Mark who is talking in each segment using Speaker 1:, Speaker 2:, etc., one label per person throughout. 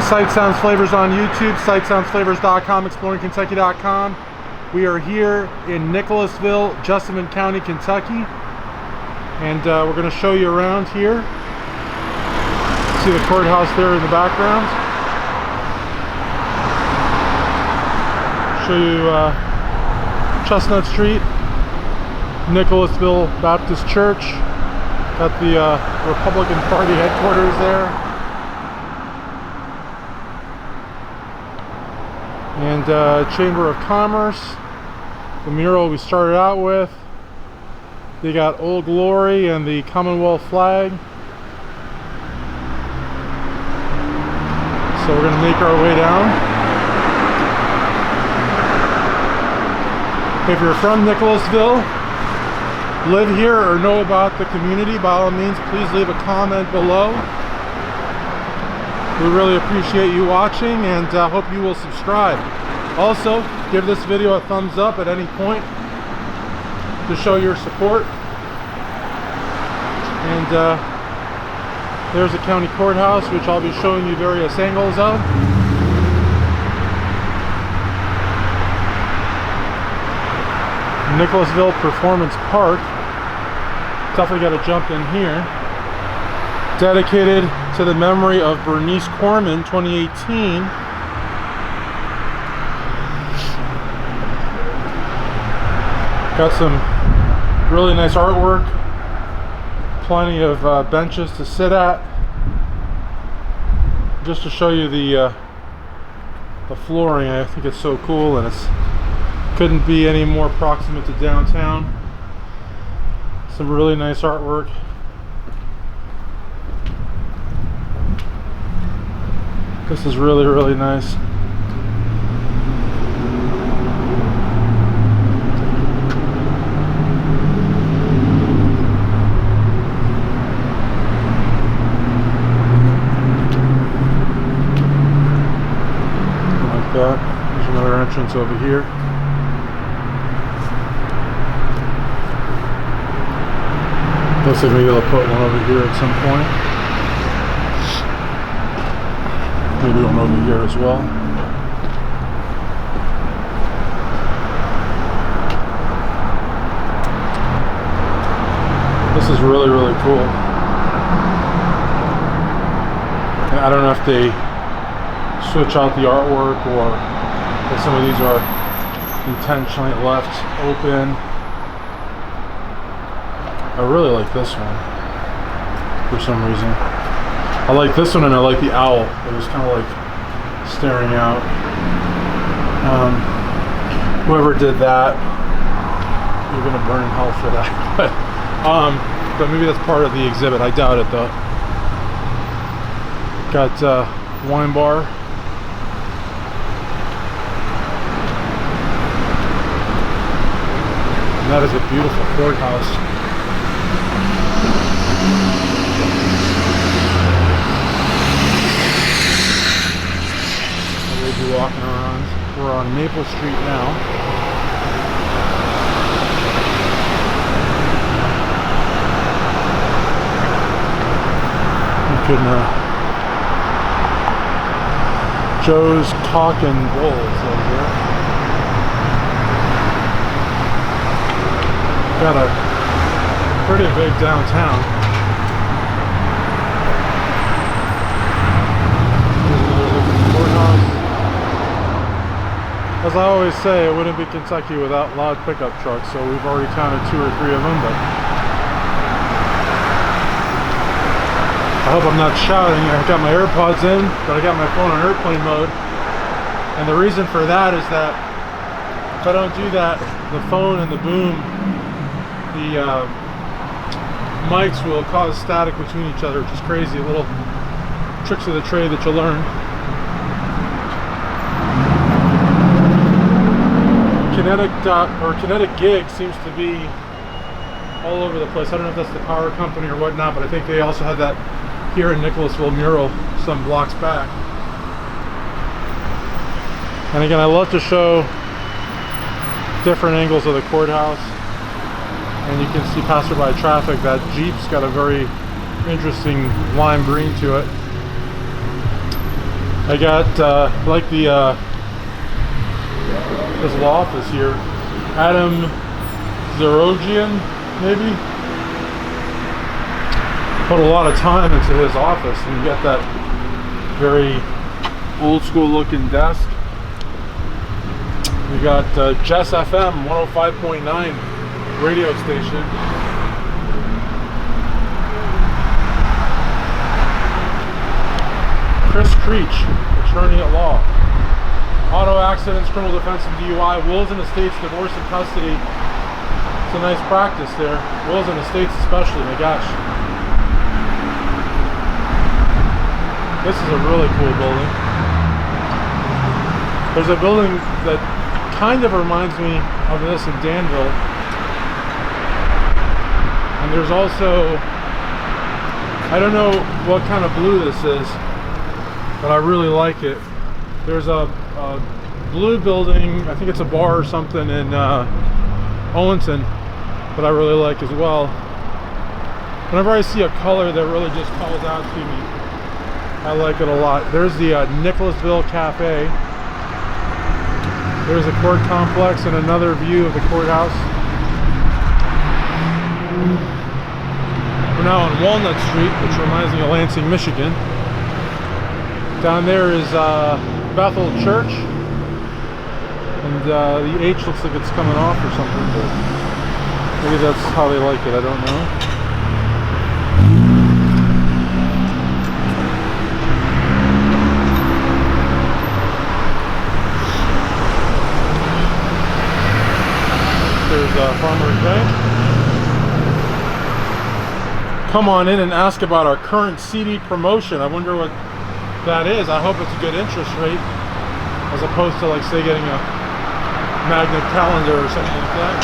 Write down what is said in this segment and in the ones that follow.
Speaker 1: Sight Sounds Flavors on YouTube, sightsoundsflavors.com, exploringkentucky.com. We are here in Nicholasville, Jessamine County, Kentucky, and we're going to show you around here. See the courthouse there in the background. Show you Chestnut Street, Nicholasville Baptist Church. Got the Republican Party headquarters there. And Chamber of Commerce, the mural we started out with. They got Old Glory and the Commonwealth flag. So we're going to make our way down. If you're from Nicholasville, live here or know about the community, by all means, please leave a comment below. We really appreciate you watching and hope you will subscribe. Also, give this video a thumbs up at any point to show your support. And there's the county courthouse, which I'll be showing you various angles of. Nicholasville Performance Park. Definitely got to jump in here. Dedicated to the memory of Bernice Corman, 2018. Got some really nice artwork, plenty of benches to sit at. Just to show you the flooring, I think it's so cool, and it's couldn't be any more proximate to downtown. Some really nice artwork. This is really, really nice. Like that. There's another entrance over here. Looks like maybe they'll put one over here at some point. Maybe one over here as well. This is really, really cool. And I don't know if they switch out the artwork or if some of these are intentionally left open. I really like this one for some reason. I like this one, and I like the owl. It was kind of like staring out. Whoever did that, you're gonna burn in hell for that. But maybe that's part of the exhibit. I doubt it though. Got wine bar. And that is a beautiful courthouse. Walking around. We're on Maple Street now. You can Joe's Cock and Bulls over here. Got a pretty big downtown. As I always say, it wouldn't be Kentucky without loud pickup trucks, so we've already counted 2 or 3 of them, but I hope I'm not shouting. I got my AirPods in, but I got my phone on airplane mode, and the reason for that is that if I don't do that, the phone and the boom, the mics will cause static between each other, which is crazy. Little tricks of the trade that you'll learn. Kinetic Gig seems to be all over the place. I don't know if that's the power company or whatnot, but I think they also had that here in Nicholasville Mural some blocks back. And again, I love to show different angles of the courthouse, and you can see passerby traffic. That Jeep's got a very interesting lime green to it. I got like the his law office here, Adam Zerogian, maybe. Put a lot of time into his office, and you got that very old school looking desk. We got Jess FM 105.9 radio station. Chris Creech, attorney at law. Auto accidents, criminal defense, and DUI. Wills and estates, divorce and custody. It's a nice practice there. Wills and estates especially, my gosh. This is a really cool building. There's a building that kind of reminds me of this in Danville. And there's also, I don't know what kind of blue this is, but I really like it. There's a blue building, I think it's a bar or something in Owenton, that I really like as well. Whenever I see a color that really just calls out to me, I like it a lot. There's the Nicholasville Cafe. There's a court complex and another view of the courthouse. We're now on Walnut Street, which reminds me of Lansing, Michigan. Down there is Bethel Church, and the H looks like it's coming off or something, but maybe that's how they like it, I don't know. There's Farmer's Bank. Come on in and ask about our current CD promotion. I wonder what that is. I hope it's a good interest rate, as opposed to, like, say, getting a magnet calendar or something like that.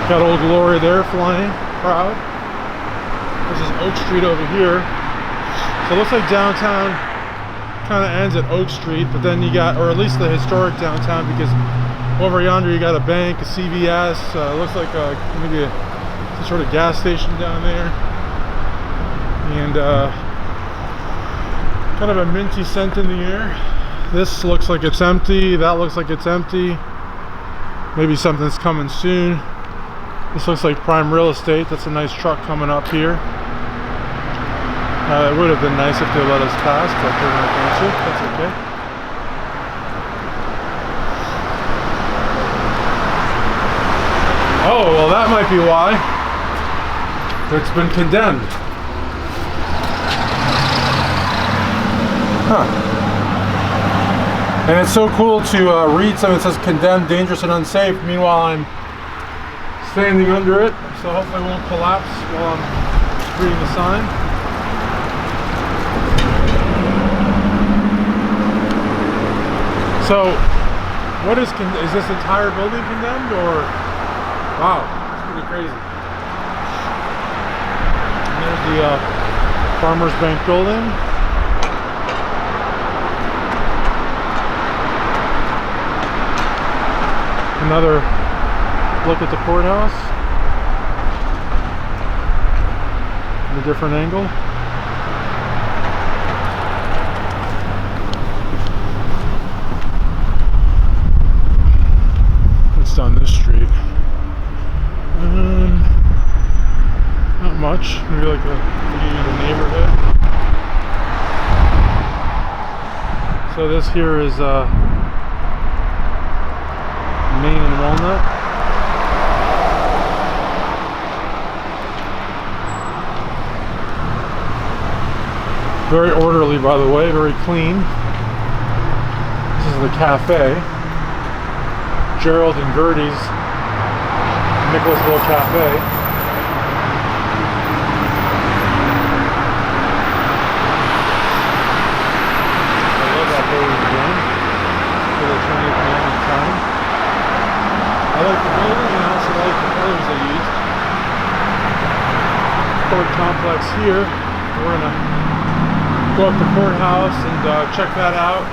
Speaker 1: Got old Glory there flying proud. This is Oak Street over here. So it looks like downtown kind of ends at Oak Street, but then you got, or at least the historic downtown, because over yonder you got a bank, a CVS, looks like maybe some sort of gas station down there, and kind of a minty scent in the air. This looks like it's empty, that looks like it's empty. Maybe something's coming soon. This looks like prime real estate. That's a nice truck coming up here. It would have been nice if they let us pass, but they're not going to. That's okay. Oh, well, that might be why it's been condemned. Huh. And it's so cool to read something that says condemned, dangerous, and unsafe. Meanwhile, I'm standing under it, so hopefully it won't collapse while I'm reading the sign. So, what is this entire building condemned, or? Wow, it's pretty crazy. And there's the Farmers Bank building. Another look at the courthouse from a different angle. It's down this street. Not much, maybe like the neighborhood. So this here is Main and Walnut. Very orderly, by the way, very clean. This is the cafe. Gerald and Gertie's Nicholasville Cafe. I love that building again. For the 20th man in town. I like the building and I also like the colors they used. Court complex here. We're gonna go up the courthouse and check that out.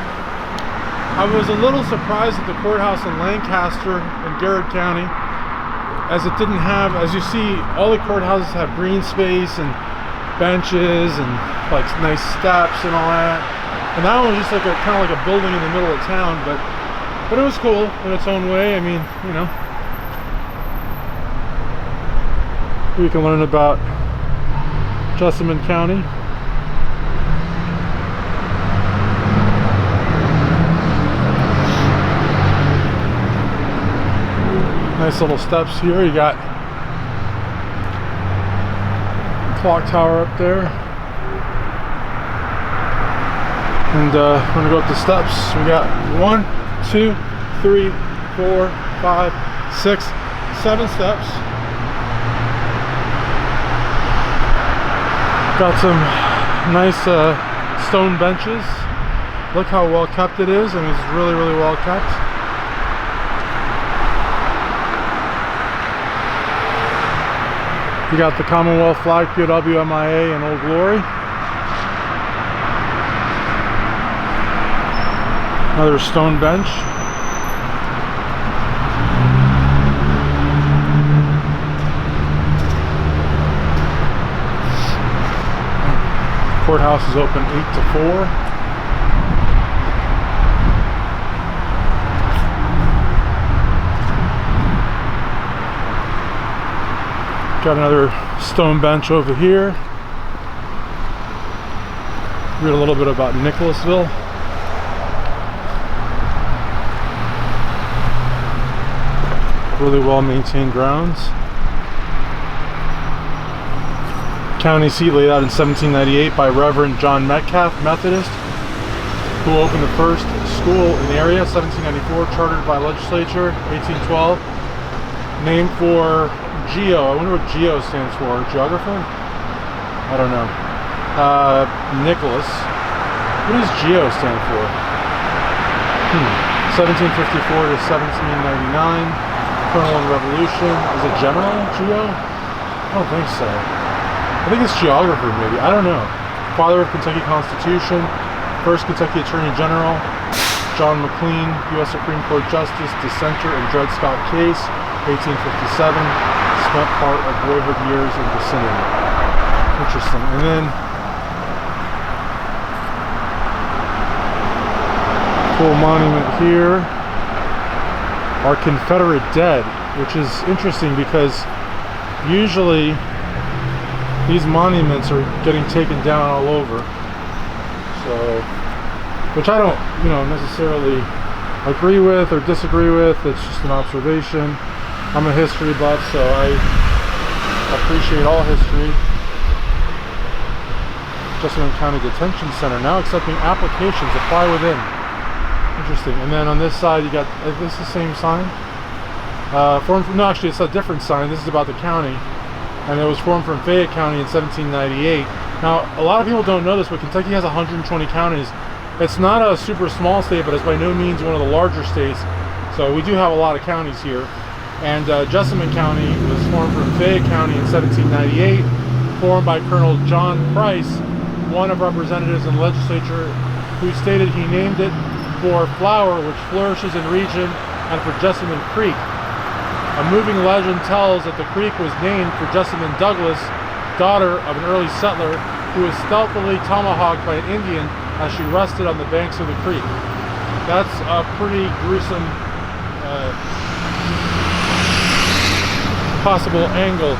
Speaker 1: I was a little surprised at the courthouse in Lancaster in Garrett County, as it didn't have, as you see, all the courthouses have green space and benches and like nice steps and all that. And that one was just like a kind of like a building in the middle of town, but it was cool in its own way. I mean, you know, you can learn about Jessamine County. Nice little steps here. You got clock tower up there. And I'm gonna go up the steps. We got 1, 2, 3, 4, 5, 6, 7 steps. Got some nice stone benches. Look how well kept it is. I mean, it's really, really well kept. You got the Commonwealth flag, POW, MIA, and Old Glory. Another stone bench. Courthouse is open 8 to 4. Got another stone bench over here. Read a little bit about Nicholasville. Really well maintained grounds. County seat laid out in 1798 by Reverend John Metcalf, Methodist, who opened the first school in the area. 1794, chartered by legislature. 1812, named for Geo. I wonder what Geo stands for. Geographer? I don't know. Nicholas. What does Geo stand for? 1754 to 1799. Colonel in Revolution. Is it General Geo? I don't think so. I think it's geographer, maybe. I don't know. Father of Kentucky Constitution. First Kentucky Attorney General. John McLean, U.S. Supreme Court Justice, dissenter in Dred Scott case. 1857. Spent part of boyhood years in vicinity. Interesting. And then cool monument here. Our Confederate dead, which is interesting because usually these monuments are getting taken down all over. So, which I don't, you know, necessarily agree with or disagree with. It's just an observation. I'm a history buff, so I appreciate all history. Jessamine County Detention Center now accepting applications. Apply within. Interesting. And then on this side, you got this is the same sign. No, actually, it's a different sign. This is about the county, and it was formed from Fayette County in 1798. Now, a lot of people don't know this, but Kentucky has 120 counties. It's not a super small state, but it's by no means one of the larger states. So we do have a lot of counties here. And Jessamine County was formed from Fayette County in 1798, formed by Colonel John Price, one of representatives in the legislature, who stated he named it for flower which flourishes in region and for Jessamine Creek. A moving legend tells that the creek was named for Jessamine Douglas, daughter of an early settler, who was stealthily tomahawked by an Indian as she rested on the banks of the creek. That's a pretty gruesome possible angle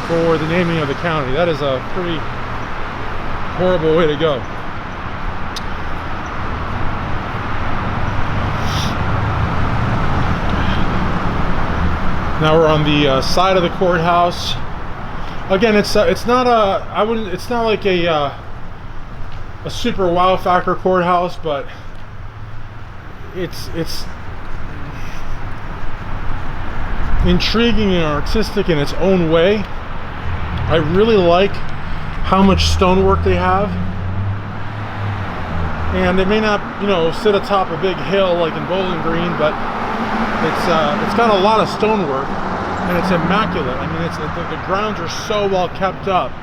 Speaker 1: for the naming of the county. That is a pretty horrible way to go. Now we're on the side of the courthouse. Again, it's not like a super wow factor courthouse, but it's intriguing and artistic in its own way. I really like how much stonework they have, and they may not, you know, sit atop a big hill like in Bowling Green, but it's got a lot of stonework, and it's immaculate. I mean, the grounds are so well kept up.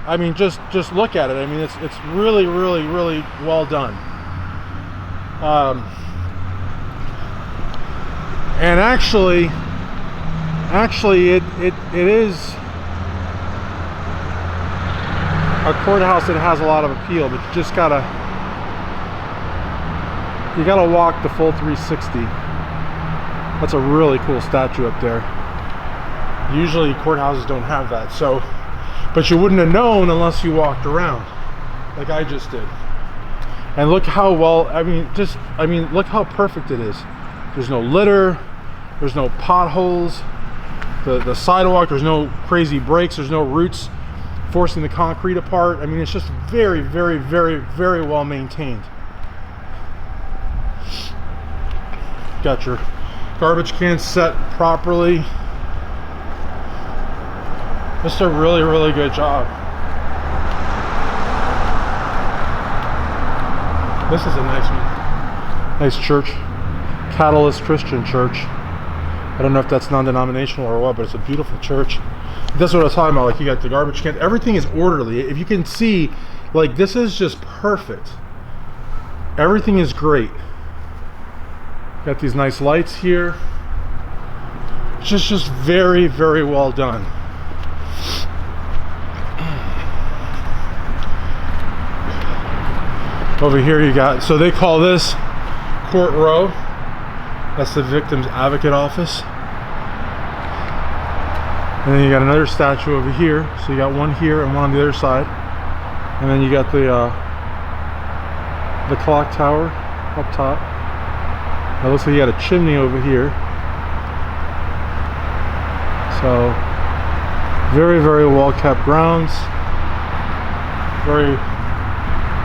Speaker 1: I mean, just look at it. I mean, it's really, really, really well done. And actually, it is a courthouse that has a lot of appeal, but you just gotta walk the full 360. That's a really cool statue up there. Usually courthouses don't have that, so, but you wouldn't have known unless you walked around like I just did. And look how well, look how perfect it is. There's no litter, there's no potholes, the sidewalk, there's no crazy breaks, there's no roots forcing the concrete apart. I mean, it's just very, very, very, very well maintained. Got your garbage cans set properly. Just a really, really good job. This is a nice one. Nice church. Catalyst Christian Church. I don't know if that's non-denominational or what, but it's a beautiful church. That's what I was talking about. Like, you got the garbage can. Everything is orderly. If you can see, like, this is just perfect. Everything is great. Got these nice lights here. Just very, very well done. Over here you got, so they call this Court Row. That's the victim's advocate office. And then you got another statue over here. So you got one here and one on the other side. And then you got the clock tower up top. It looks like you got a chimney over here. So very, very well kept grounds. Very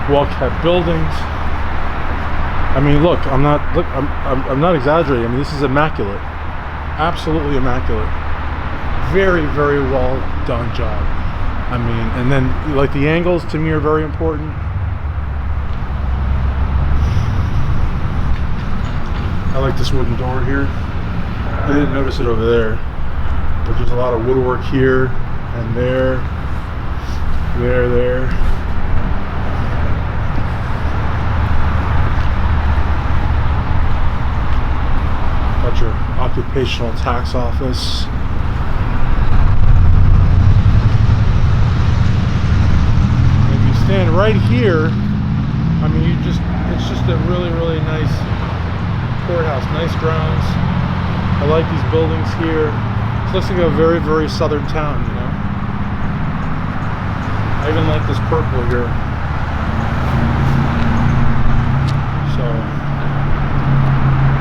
Speaker 1: well kept buildings. I mean, look, I'm not exaggerating. I mean, this is immaculate. Absolutely immaculate. Very, very well done job. I mean, and then like the angles to me are very important. I like this wooden door here. I didn't notice it over there, but there's a lot of woodwork here and there. Got your occupational tax office. If you stand right here, I mean, it's just a really, really nice courthouse, nice grounds. I like these buildings here. It looks like a very, very southern town, you know. I even like this purple here. So,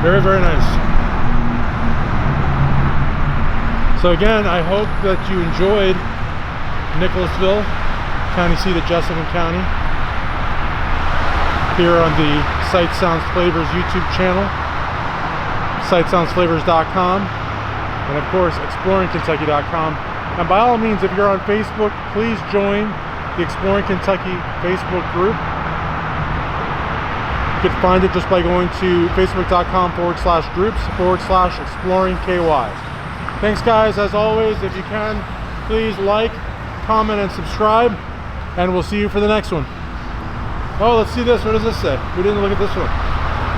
Speaker 1: very, very nice. So again, I hope that you enjoyed Nicholasville, county seat of Jessamine County, here on the Sight Sounds Flavors YouTube channel, sightsoundsflavors.com, and of course exploringkentucky.com. And by all means, if you're on Facebook, please join the Exploring Kentucky Facebook group. You can find it just by going to facebook.com/groups/exploringky. Thanks guys, as always. If you can, please like, comment, and subscribe, and we'll see you for the next one. Oh, let's see this. What does this say? We didn't look at this one.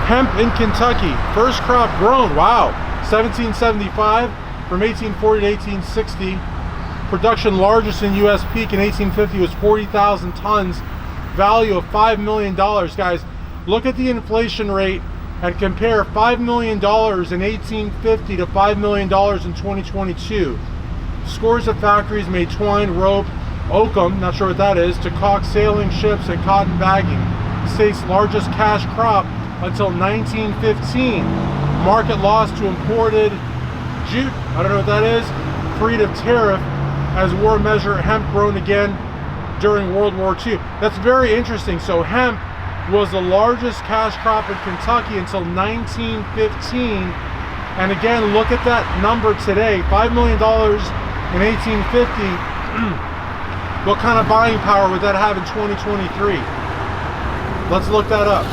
Speaker 1: Hemp in Kentucky, first crop grown. Wow, 1775 from 1840 to 1860. Production largest in U.S. peak in 1850 was 40,000 tons. Value of $5 million. Guys, look at the inflation rate and compare $5 million in 1850 to $5 million in 2022. Scores of factories made twine, rope, oakum, not sure what that is, to caulk sailing ships and cotton bagging. The state's largest cash crop until 1915. Market loss to imported jute, I don't know what that is, freed of tariff as war measure hemp grown again during World War II. That's very interesting. So hemp was the largest cash crop in Kentucky until 1915. And again, look at that number today, $5 million in 1850. What kind of buying power would that have in 2023? Let's look that up.